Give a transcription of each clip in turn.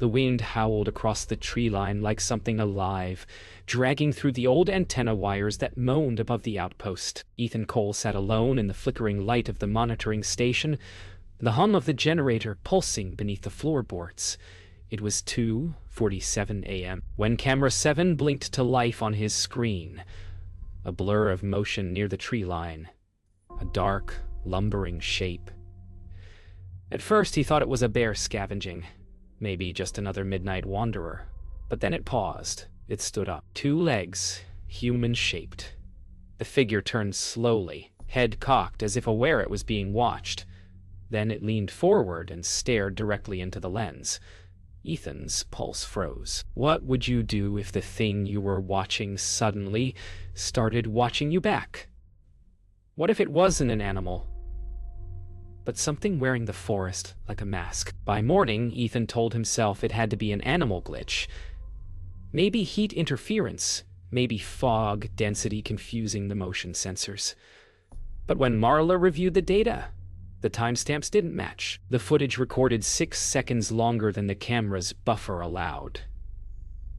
The wind howled across the tree line like something alive, dragging through the old antenna wires that moaned above the outpost. Ethan Cole sat alone in the flickering light of the monitoring station, the hum of the generator pulsing beneath the floorboards. It was 2:47 a.m. when Camera 7 blinked to life on his screen. A blur of motion near the tree line. A dark, lumbering shape. At first he thought it was a bear scavenging. Maybe just another midnight wanderer. But then it paused. It stood up. 2 legs, human-shaped. The figure turned slowly, head cocked as if aware it was being watched. Then it leaned forward and stared directly into the lens. Ethan's pulse froze. What would you do if the thing you were watching suddenly started watching you back? What if it wasn't an animal, but something wearing the forest like a mask? By morning, Ethan told himself it had to be an animal glitch. Maybe heat interference, maybe fog density confusing the motion sensors. But when Marla reviewed the data, the timestamps didn't match. The footage recorded 6 seconds longer than the camera's buffer allowed.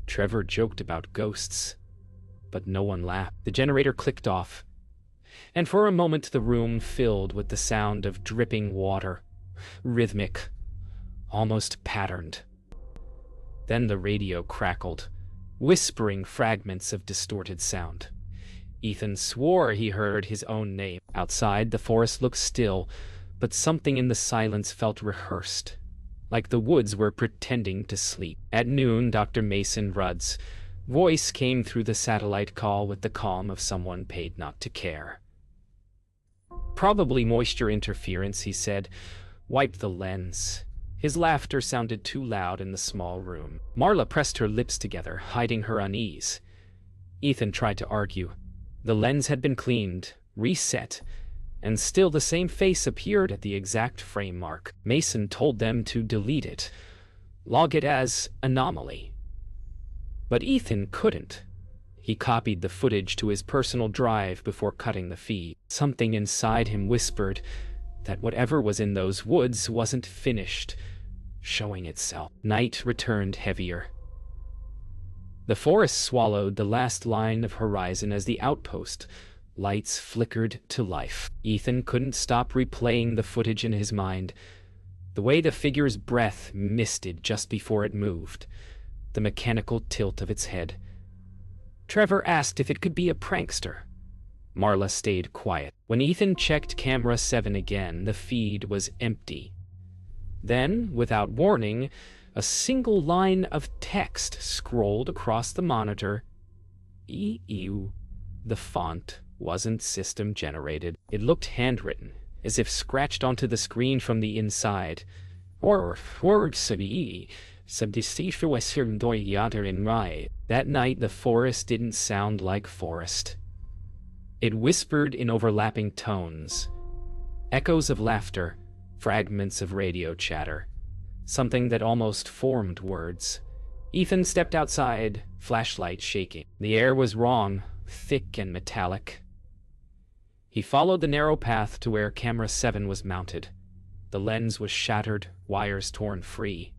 Trevor joked about ghosts, but no one laughed. The generator clicked off, and for a moment the room filled with the sound of dripping water, rhythmic, almost patterned. Then the radio crackled, whispering fragments of distorted sound. Ethan swore he heard his own name. Outside, the forest looked still, but something in the silence felt rehearsed, like the woods were pretending to sleep. At noon, Dr. Mason Rudd's voice came through the satellite call with the calm of someone paid not to care. Probably moisture interference, he said. Wipe the lens. His laughter sounded too loud in the small room. Marla pressed her lips together, hiding her unease. Ethan tried to argue. The lens had been cleaned, reset, and still the same face appeared at the exact frame mark. Mason told them to delete it, log it as anomaly. But Ethan couldn't. He copied the footage to his personal drive before cutting the feed. Something inside him whispered that whatever was in those woods wasn't finished showing itself. Night returned heavier. The forest swallowed the last line of horizon as the outpost lights flickered to life. Ethan couldn't stop replaying the footage in his mind. The way the figure's breath misted just before it moved. The mechanical tilt of its head. Trevor asked if it could be a prankster. Marla stayed quiet. When Ethan checked Camera 7 again, the feed was empty. Then, without warning, a single line of text scrolled across the monitor. EU. The font wasn't system-generated. It looked handwritten, as if scratched onto the screen from the inside. That night, the forest didn't sound like forest. It whispered in overlapping tones. Echoes of laughter, fragments of radio chatter. Something that almost formed words. Ethan stepped outside, flashlight shaking. The air was wrong, thick and metallic. He followed the narrow path to where Camera 7 was mounted. The lens was shattered, wires torn free.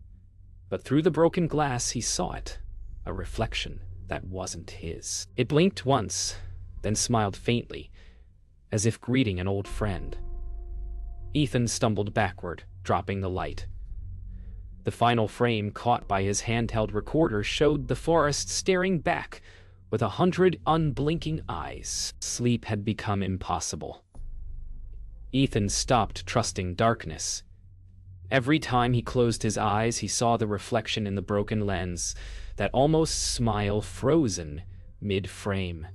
But through the broken glass he saw it, a reflection that wasn't his. It blinked once, then smiled faintly, as if greeting an old friend. Ethan stumbled backward, dropping the light. The final frame caught by his handheld recorder showed the forest staring back with 100 unblinking eyes. Sleep had become impossible. Ethan stopped trusting darkness. Every time he closed his eyes, he saw the reflection in the broken lens, that almost smile frozen mid-frame.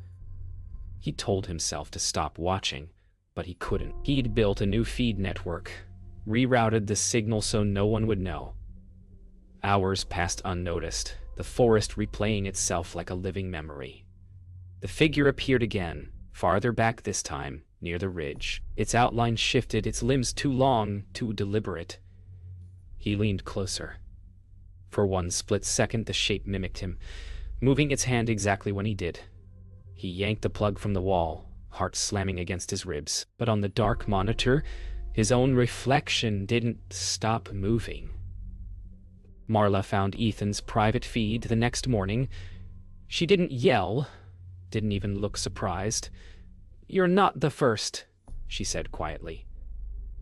He told himself to stop watching, but he couldn't. He'd built a new feed network, rerouted the signal so no one would know. Hours passed unnoticed, the forest replaying itself like a living memory. The figure appeared again, farther back this time, near the ridge. Its outline shifted, its limbs too long, too deliberate. He leaned closer. For one split second, the shape mimicked him, moving its hand exactly when he did. He yanked the plug from the wall, heart slamming against his ribs. But on the dark monitor, his own reflection didn't stop moving. Marla found Ethan's private feed the next morning. She didn't yell, didn't even look surprised. "You're not the first," she said quietly.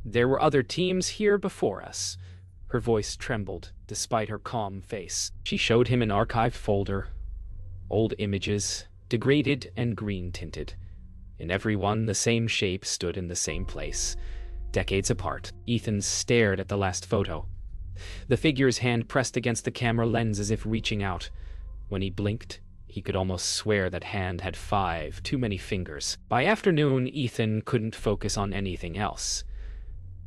"There were other teams here before us." Her voice trembled, despite her calm face. She showed him an archived folder. Old images, degraded and green-tinted. In every one, the same shape stood in the same place, decades apart. Ethan stared at the last photo. The figure's hand pressed against the camera lens as if reaching out. When he blinked, he could almost swear that hand had 5 too many fingers. By afternoon, Ethan couldn't focus on anything else.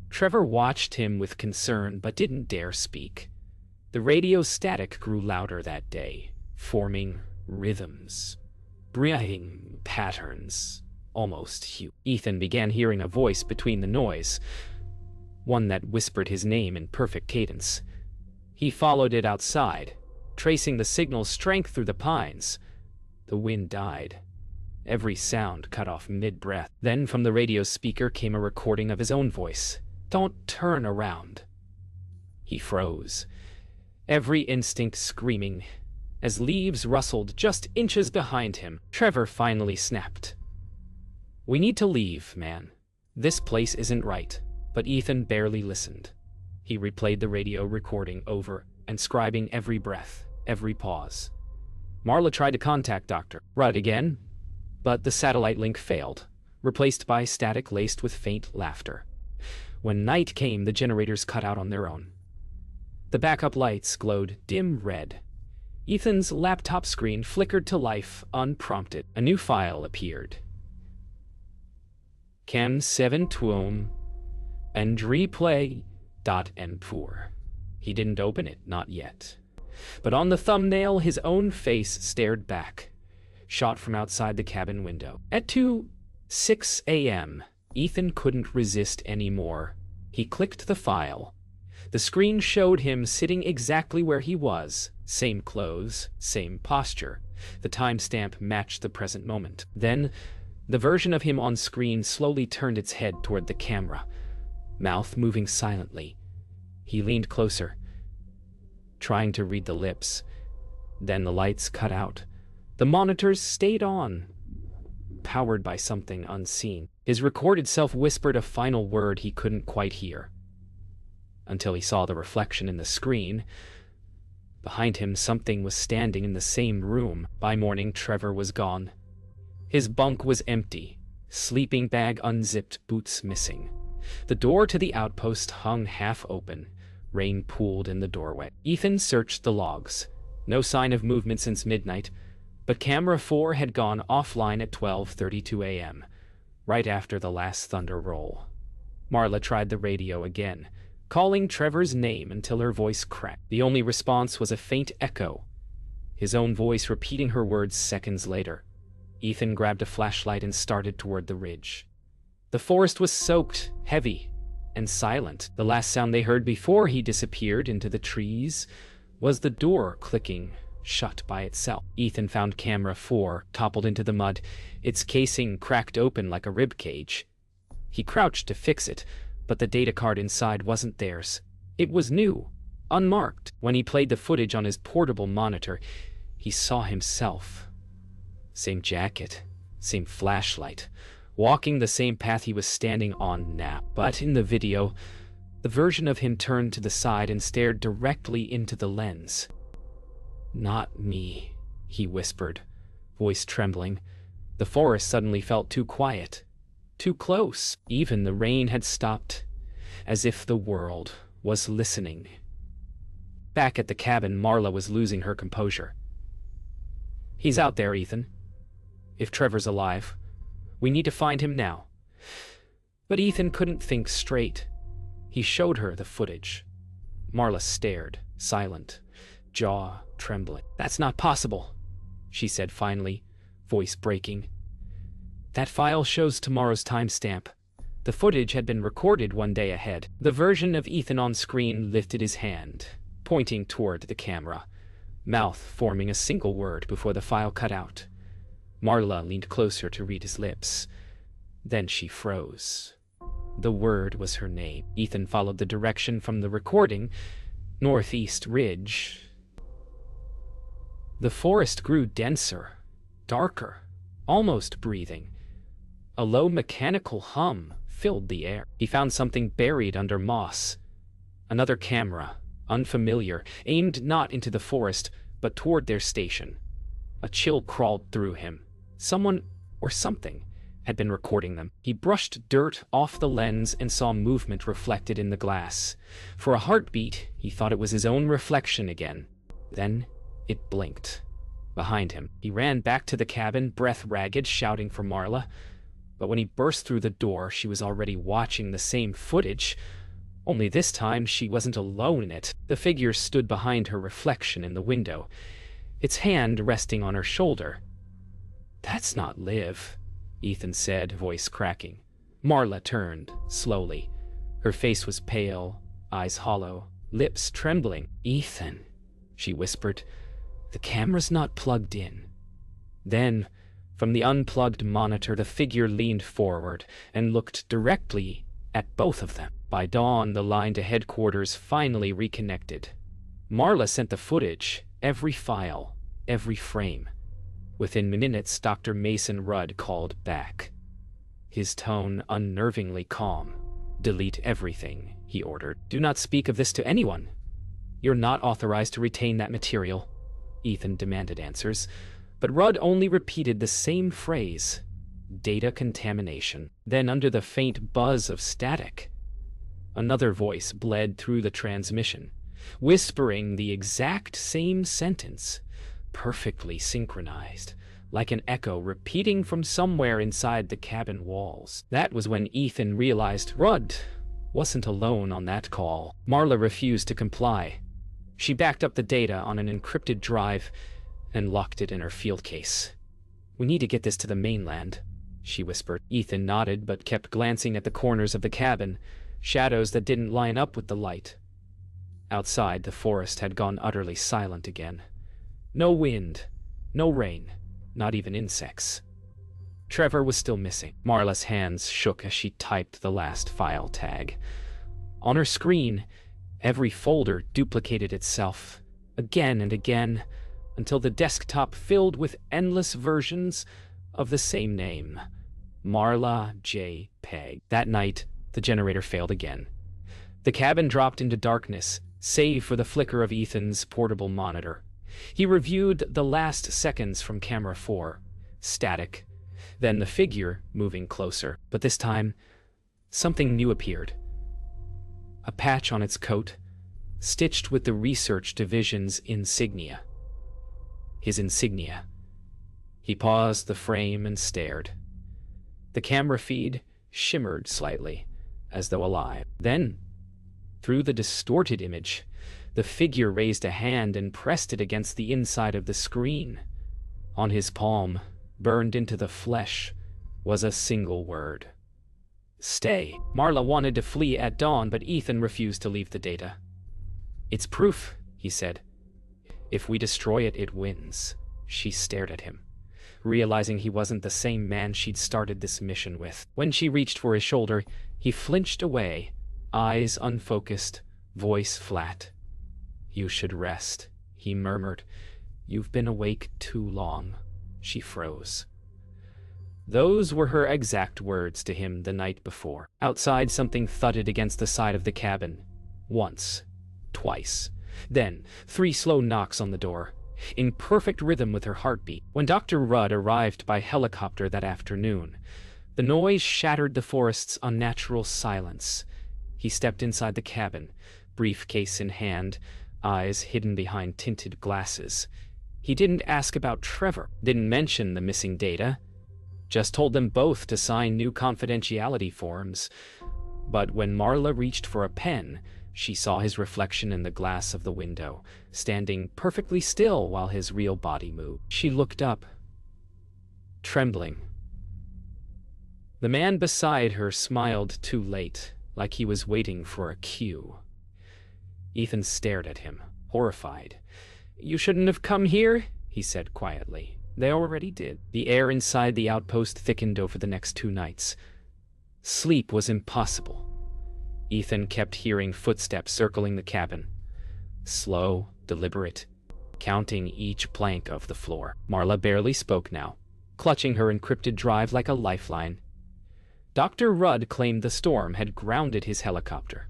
Trevor watched him with concern but didn't dare speak. The radio static grew louder that day, forming rhythms, breathing patterns, almost huge. Ethan began hearing a voice between the noise, one that whispered his name in perfect cadence. He followed it outside, tracing the signal's strength through the pines. The wind died. Every sound cut off mid-breath. Then from the radio speaker came a recording of his own voice. "Don't turn around." He froze, every instinct screaming. As leaves rustled just inches behind him, Trevor finally snapped. "We need to leave, man. This place isn't right." But Ethan barely listened. He replayed the radio recording over, inscribing every breath, every pause. Marla tried to contact Dr. Rudd again, but the satellite link failed, replaced by static laced with faint laughter. When night came, the generators cut out on their own. The backup lights glowed dim red. Ethan's laptop screen flickered to life unprompted. A new file appeared. Cam 7 tuom and replay.m4. He didn't open it, not yet. But on the thumbnail, his own face stared back, shot from outside the cabin window. At 2:06 a.m., Ethan couldn't resist anymore. He clicked the file. The screen showed him sitting exactly where he was. Same clothes, same posture. The timestamp matched the present moment. Then, the version of him on screen slowly turned its head toward the camera, mouth moving silently. He leaned closer, trying to read the lips. Then the lights cut out. The monitors stayed on, powered by something unseen. His recorded self whispered a final word he couldn't quite hear, until he saw the reflection in the screen. Behind him, something was standing in the same room. By morning, Trevor was gone. His bunk was empty, sleeping bag unzipped, boots missing. The door to the outpost hung half open. Rain pooled in the doorway. Ethan searched the logs. No sign of movement since midnight, but camera 4 had gone offline at 12:32 a.m., right after the last thunder roll. Marla tried the radio again, calling Trevor's name until her voice cracked. The only response was a faint echo, his own voice repeating her words seconds later. Ethan grabbed a flashlight and started toward the ridge. The forest was soaked, heavy, and silent. The last sound they heard before he disappeared into the trees was the door clicking shut by itself. Ethan found camera 4 toppled into the mud, its casing cracked open like a rib cage. He crouched to fix it, but the data card inside wasn't theirs. It was new, unmarked. When he played the footage on his portable monitor, he saw himself. Same jacket, same flashlight, walking the same path he was standing on now. But in the video, the version of him turned to the side and stared directly into the lens. "Not me," he whispered, voice trembling. The forest suddenly felt too quiet, too close. Even the rain had stopped, as if the world was listening. Back at the cabin, Marla was losing her composure. "He's out there, Ethan. If Trevor's alive, we need to find him now." But Ethan couldn't think straight. He showed her the footage. Marla stared, silent, jaw trembling. "That's not possible," she said finally, voice breaking. "That file shows tomorrow's timestamp." The footage had been recorded one day ahead. The version of Ethan on screen lifted his hand, pointing toward the camera, mouth forming a single word before the file cut out. Marla leaned closer to read his lips. Then she froze. The word was her name. Ethan followed the direction from the recording. northeast ridge. The forest grew denser, darker, almost breathing. A low mechanical hum filled the air. He found something buried under moss. Another camera, unfamiliar, aimed not into the forest, but toward their station. A chill crawled through him. Someone, or something, had been recording them. He brushed dirt off the lens and saw movement reflected in the glass. For a heartbeat, he thought it was his own reflection again. Then it blinked. Behind him, he ran back to the cabin, breath ragged, shouting for Marla. But when he burst through the door, she was already watching the same footage. Only this time, she wasn't alone in it. The figure stood behind her reflection in the window, its hand resting on her shoulder. "That's not Liv," Ethan said, voice cracking. Marla turned, slowly. Her face was pale, eyes hollow, lips trembling. "Ethan," she whispered, "the camera's not plugged in." Then, from the unplugged monitor, the figure leaned forward and looked directly at both of them. By dawn, the line to headquarters finally reconnected. Marla sent the footage, every file, every frame. Within minutes, Dr. Mason Rudd called back. His tone unnervingly calm. "Delete everything," he ordered. "Do not speak of this to anyone. You're not authorized to retain that material." Ethan demanded answers, but Rudd only repeated the same phrase, "data contamination." Then, under the faint buzz of static, another voice bled through the transmission, whispering the exact same sentence, perfectly synchronized, like an echo repeating from somewhere inside the cabin walls. That was when Ethan realized Rudd wasn't alone on that call. Marla refused to comply. She backed up the data on an encrypted drive and locked it in her field case. "We need to get this to the mainland," she whispered. Ethan nodded but kept glancing at the corners of the cabin, shadows that didn't line up with the light. Outside, the forest had gone utterly silent again. No wind, no rain, not even insects. Trevor was still missing. Marla's hands shook as she typed the last file tag. On her screen, every folder duplicated itself, again and again, until the desktop filled with endless versions of the same name, Marla J. Peg. That night, the generator failed again. The cabin dropped into darkness, save for the flicker of Ethan's portable monitor. He reviewed the last seconds from camera 4, static, then the figure moving closer. But this time, something new appeared. A patch on its coat, stitched with the research division's insignia. His insignia. He paused the frame and stared. The camera feed shimmered slightly, as though alive. Then, through the distorted image, the figure raised a hand and pressed it against the inside of the screen. On his palm, burned into the flesh, was a single word. "Stay." Marla wanted to flee at dawn, but Ethan refused to leave the data. "It's proof," he said. "If we destroy it, it wins." She stared at him, realizing he wasn't the same man she'd started this mission with. When she reached for his shoulder, he flinched away, eyes unfocused, voice flat. "You should rest," he murmured. "You've been awake too long." She froze. Those were her exact words to him the night before. Outside, something thudded against the side of the cabin. Once. Twice. Then, 3 slow knocks on the door, in perfect rhythm with her heartbeat. When Dr. Rudd arrived by helicopter that afternoon, the noise shattered the forest's unnatural silence. He stepped inside the cabin, briefcase in hand, eyes hidden behind tinted glasses. He didn't ask about Trevor, didn't mention the missing data, just told them both to sign new confidentiality forms. But when Marla reached for a pen, she saw his reflection in the glass of the window, standing perfectly still while his real body moved. She looked up, trembling. The man beside her smiled too late, like he was waiting for a cue. Ethan stared at him, horrified. "You shouldn't have come here," he said quietly. "They already did." The air inside the outpost thickened over the next 2 nights. Sleep was impossible. Ethan kept hearing footsteps circling the cabin. slow, deliberate, counting each plank of the floor. Marla barely spoke now, clutching her encrypted drive like a lifeline. Dr. Rudd claimed the storm had grounded his helicopter,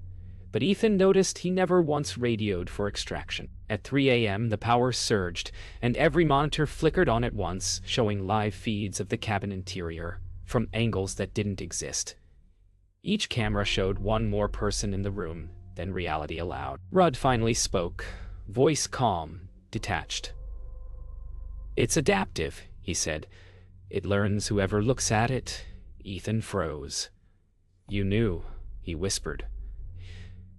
but Ethan noticed he never once radioed for extraction. At 3 a.m., the power surged, and every monitor flickered on at once, showing live feeds of the cabin interior from angles that didn't exist. Each camera showed one more person in the room than reality allowed. Rudd finally spoke, voice calm, detached. "It's adaptive," he said. "It learns whoever looks at it." Ethan froze. "You knew," he whispered.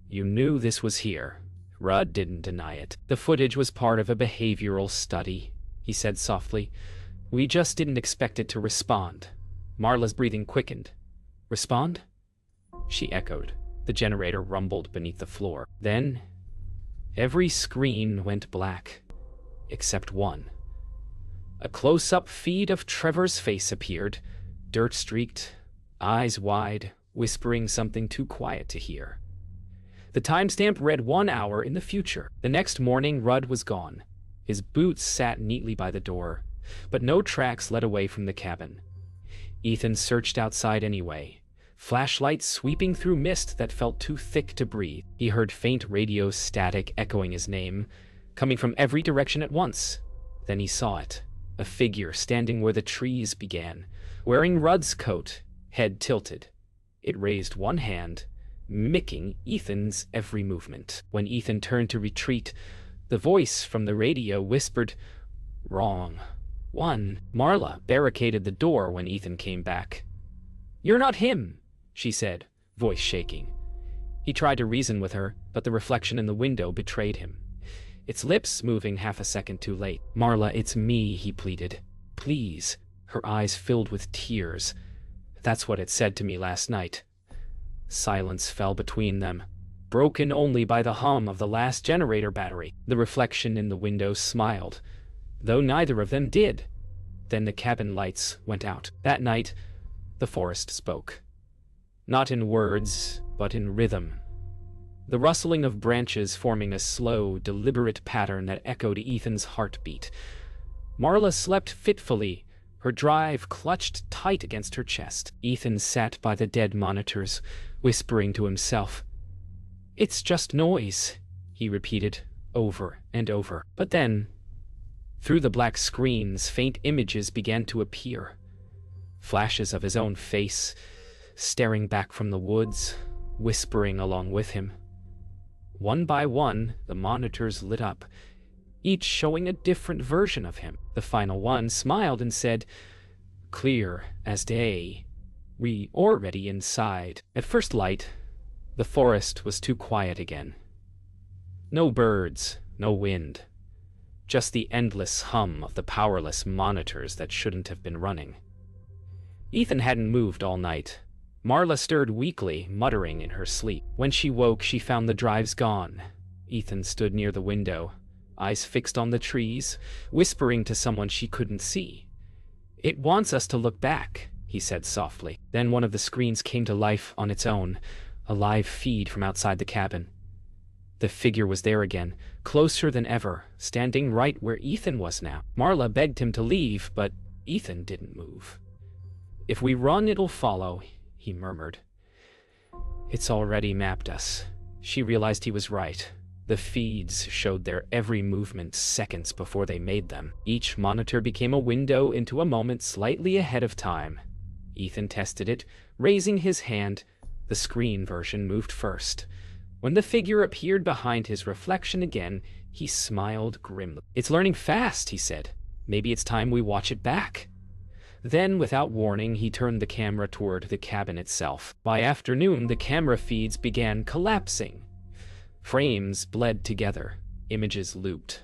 "You knew this was here." Rudd didn't deny it. "The footage was part of a behavioral study," he said softly. "We just didn't expect it to respond." Marla's breathing quickened. "Respond?" she echoed. The generator rumbled beneath the floor. Then, every screen went black, except one. A close-up feed of Trevor's face appeared, dirt-streaked, eyes wide, whispering something too quiet to hear. The timestamp read 1 hour in the future. The next morning, Rudd was gone. His boots sat neatly by the door, but no tracks led away from the cabin. Ethan searched outside anyway, flashlight sweeping through mist that felt too thick to breathe. He heard faint radio static echoing his name, coming from every direction at once. Then he saw it, a figure standing where the trees began, wearing Rudd's coat, head tilted. It raised one hand, mimicking Ethan's every movement. When Ethan turned to retreat, the voice from the radio whispered, "Wrong one." Marla barricaded the door when Ethan came back. "You're not him," she said, voice shaking. He tried to reason with her, but the reflection in the window betrayed him, its lips moving half a second too late. "Marla, it's me," he pleaded. "Please." Her eyes filled with tears. "That's what it said to me last night." Silence fell between them, broken only by the hum of the last generator battery. The reflection in the window smiled, though neither of them did. Then the cabin lights went out. That night, the forest spoke. Not in words, but in rhythm. The rustling of branches forming a slow, deliberate pattern that echoed Ethan's heartbeat. Marla slept fitfully, her drive clutched tight against her chest. Ethan sat by the dead monitors, whispering to himself. "It's just noise," he repeated, over and over. But then, through the black screens, faint images began to appear. Flashes of his own face, staring back from the woods, whispering along with him. One by one, the monitors lit up, each showing a different version of him. The final one smiled and said, "Clear as day. We already inside." At first light, the forest was too quiet again. No birds, no wind. Just the endless hum of the powerless monitors that shouldn't have been running. Ethan hadn't moved all night. Marla stirred weakly, muttering in her sleep. When she woke, she found the drives gone. Ethan stood near the window, eyes fixed on the trees, whispering to someone she couldn't see. "It wants us to look back," he said softly. Then one of the screens came to life on its own, a live feed from outside the cabin. The figure was there again, closer than ever, standing right where Ethan was now. Marla begged him to leave, but Ethan didn't move. "If we run, it'll follow," he murmured. "It's already mapped us." She realized he was right. The feeds showed their every movement seconds before they made them. Each monitor became a window into a moment slightly ahead of time. Ethan tested it, raising his hand. The screen version moved first. When the figure appeared behind his reflection again, he smiled grimly. "It's learning fast," he said. "Maybe it's time we watch it back." Then, without warning, he turned the camera toward the cabin itself. By afternoon, the camera feeds began collapsing. Frames bled together, images looped.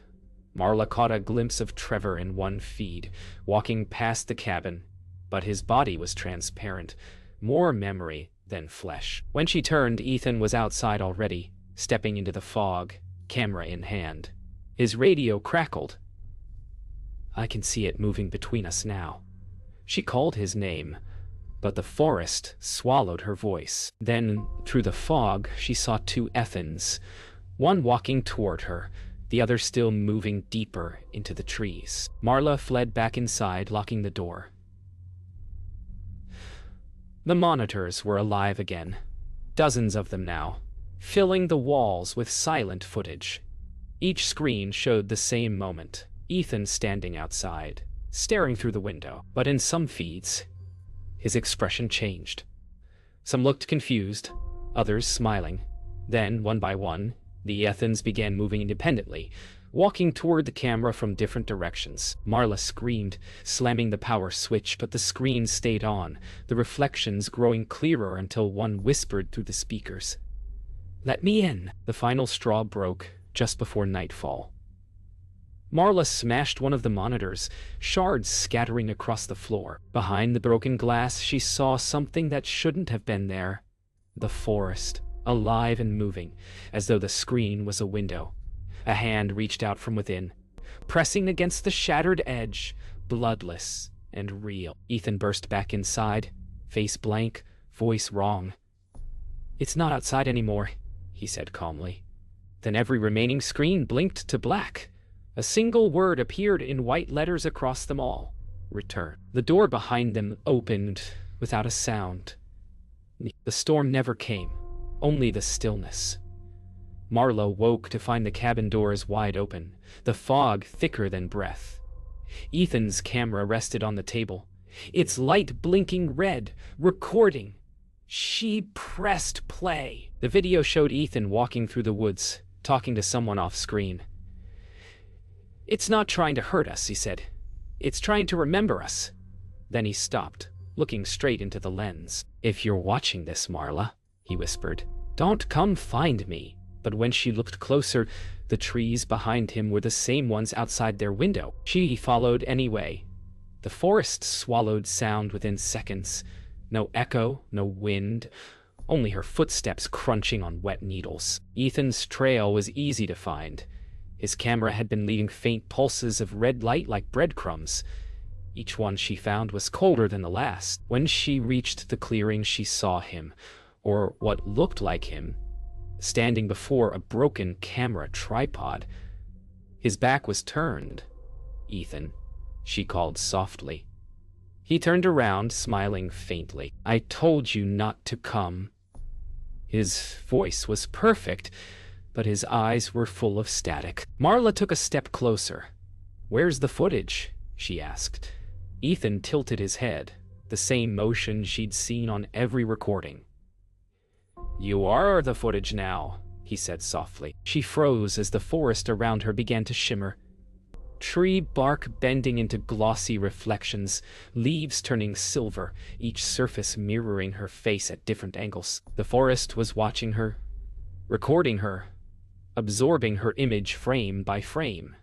Marla caught a glimpse of Trevor in one feed, walking past the cabin, but his body was transparent, more memory than flesh. When she turned, Ethan was outside already, stepping into the fog, camera in hand. His radio crackled. "I can see it moving between us now." She called his name, but the forest swallowed her voice. Then, through the fog, she saw two Ethans, one walking toward her, the other still moving deeper into the trees. Marla fled back inside, locking the door. The monitors were alive again, dozens of them now, filling the walls with silent footage. Each screen showed the same moment, Ethan standing outside, staring through the window. But in some feeds, his expression changed. Some looked confused, others smiling. Then, one by one, the Ethans began moving independently, walking toward the camera from different directions. Marla screamed, slamming the power switch, but the screen stayed on, the reflections growing clearer until one whispered through the speakers, "Let me in." The final straw broke just before nightfall. Marla smashed one of the monitors, shards scattering across the floor. Behind the broken glass, she saw something that shouldn't have been there. The forest, alive and moving, as though the screen was a window. A hand reached out from within, pressing against the shattered edge, bloodless and real. Ethan burst back inside, face blank, voice wrong. "It's not outside anymore," he said calmly. Then every remaining screen blinked to black. A single word appeared in white letters across them all. Return. The door behind them opened without a sound. The storm never came, only the stillness. Marla woke to find the cabin doors wide open, the fog thicker than breath. Ethan's camera rested on the table, its light blinking red, recording. She pressed play. The video showed Ethan walking through the woods, talking to someone off screen. "It's not trying to hurt us," he said. "It's trying to remember us." Then he stopped, looking straight into the lens. "If you're watching this, Marla," he whispered, "don't come find me." But when she looked closer, the trees behind him were the same ones outside their window. She followed anyway. The forest swallowed sound within seconds. No echo, no wind, only her footsteps crunching on wet needles. Ethan's trail was easy to find. His camera had been leaving faint pulses of red light like breadcrumbs. Each one she found was colder than the last. When she reached the clearing, she saw him, or what looked like him, standing before a broken camera tripod. His back was turned. "Ethan," she called softly. He turned around, smiling faintly. "I told you not to come." His voice was perfect, but his eyes were full of static. Marla took a step closer. "Where's the footage?" she asked. Ethan tilted his head, the same motion she'd seen on every recording. "You are the footage now," he said softly. She froze as the forest around her began to shimmer. Tree bark bending into glossy reflections, leaves turning silver, each surface mirroring her face at different angles. The forest was watching her, recording her, absorbing her image frame by frame.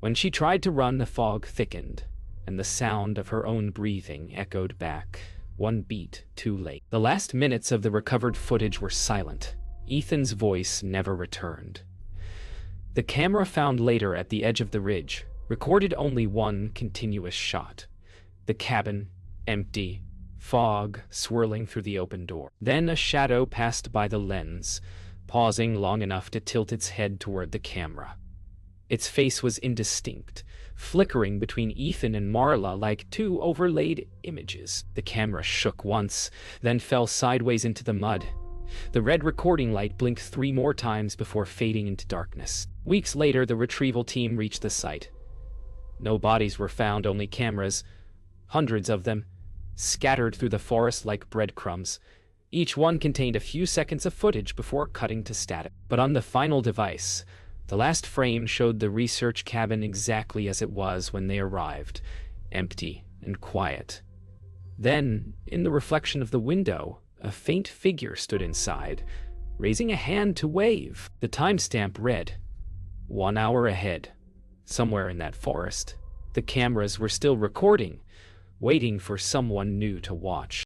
When she tried to run, the fog thickened, and the sound of her own breathing echoed back, one beat too late. The last minutes of the recovered footage were silent. Ethan's voice never returned. The camera found later at the edge of the ridge recorded only one continuous shot. The cabin, empty, fog swirling through the open door. Then a shadow passed by the lens, pausing long enough to tilt its head toward the camera. Its face was indistinct, flickering between Ethan and Marla like two overlaid images. The camera shook once, then fell sideways into the mud. The red recording light blinked 3 more times before fading into darkness. Weeks later, the retrieval team reached the site. No bodies were found, only cameras, hundreds of them, scattered through the forest like breadcrumbs. Each one contained a few seconds of footage before cutting to static. But on the final device, the last frame showed the research cabin exactly as it was when they arrived, empty and quiet. Then, in the reflection of the window, a faint figure stood inside, raising a hand to wave. The timestamp read, 1 hour ahead. Somewhere in that forest, the cameras were still recording, waiting for someone new to watch.